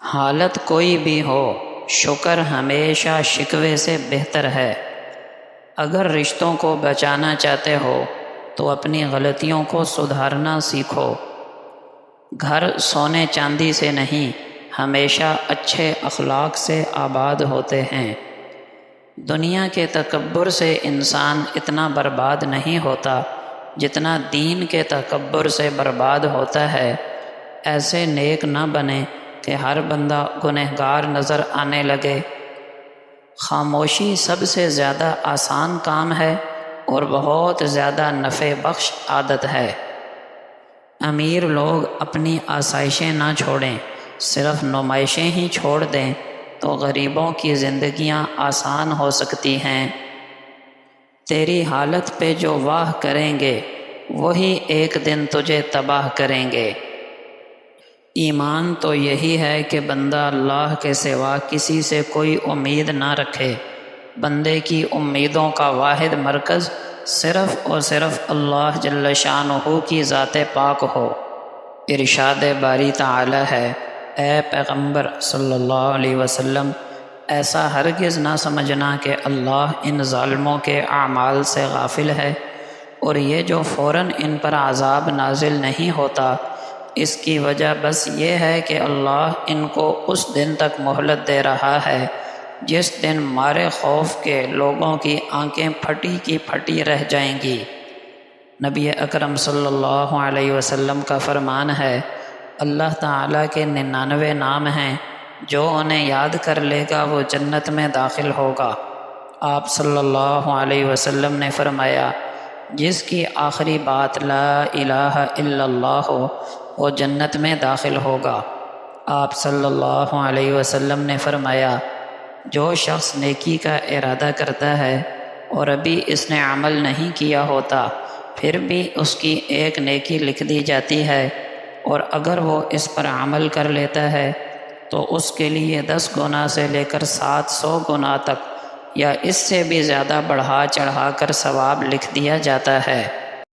حالت کوئی بھی ہو، شکر ہمیشہ شکوے سے بہتر ہے۔ اگر رشتوں کو بچانا چاہتے ہو تو اپنی غلطیوں کو سدھارنا سیکھو۔ گھر سونے چاندی سے نہیں، ہمیشہ اچھے اخلاق سے آباد ہوتے ہیں۔ دنیا کے تکبر سے انسان اتنا برباد نہیں ہوتا جتنا دین کے تکبر سے برباد ہوتا ہے۔ ایسے نیک نہ بنے کہ ہر بندہ گنہگار نظر آنے لگے۔ خاموشی سب سے زیادہ آسان کام ہے اور بہت زیادہ نفع بخش عادت ہے۔ امیر لوگ اپنی آسائشیں نہ چھوڑیں، صرف نمائشیں ہی چھوڑ دیں تو غریبوں کی زندگیاں آسان ہو سکتی ہیں۔ تیری حالت پہ جو واہ کریں گے وہی ایک دن تجھے تباہ کریں گے۔ ایمان تو یہی ہے کہ بندہ اللہ کے سوا کسی سے کوئی امید نہ رکھے۔ بندے کی امیدوں کا واحد مرکز صرف اور صرف اللہ جل شانہ کی ذات پاک ہو۔ ارشاد باری تعالی ہے، اے پیغمبر صلی اللہ علیہ وسلم، ایسا ہرگز نہ سمجھنا کہ اللہ ان ظالموں کے اعمال سے غافل ہے، اور یہ جو فوراً ان پر عذاب نازل نہیں ہوتا، اس کی وجہ بس یہ ہے کہ اللہ ان کو اس دن تک مہلت دے رہا ہے جس دن مارے خوف کے لوگوں کی آنکھیں پھٹی کی پھٹی رہ جائیں گی۔ نبی اکرم صلی اللہ علیہ وسلم کا فرمان ہے، اللہ تعالیٰ کے 99 نام ہیں، جو انہیں یاد کر لے گا وہ جنت میں داخل ہوگا۔ آپ صلی اللہ علیہ وسلم نے فرمایا، جس کی آخری بات لا الہ الا اللہ ہو وہ جنت میں داخل ہوگا۔ آپ صلی اللہ علیہ وسلم نے فرمایا، جو شخص نیکی کا ارادہ کرتا ہے اور ابھی اس نے عمل نہیں کیا ہوتا، پھر بھی اس کی ایک نیکی لکھ دی جاتی ہے، اور اگر وہ اس پر عمل کر لیتا ہے تو اس کے لیے 10 گنا سے لے کر 700 گنا تک یا اس سے بھی زیادہ بڑھا چڑھا کر ثواب لکھ دیا جاتا ہے۔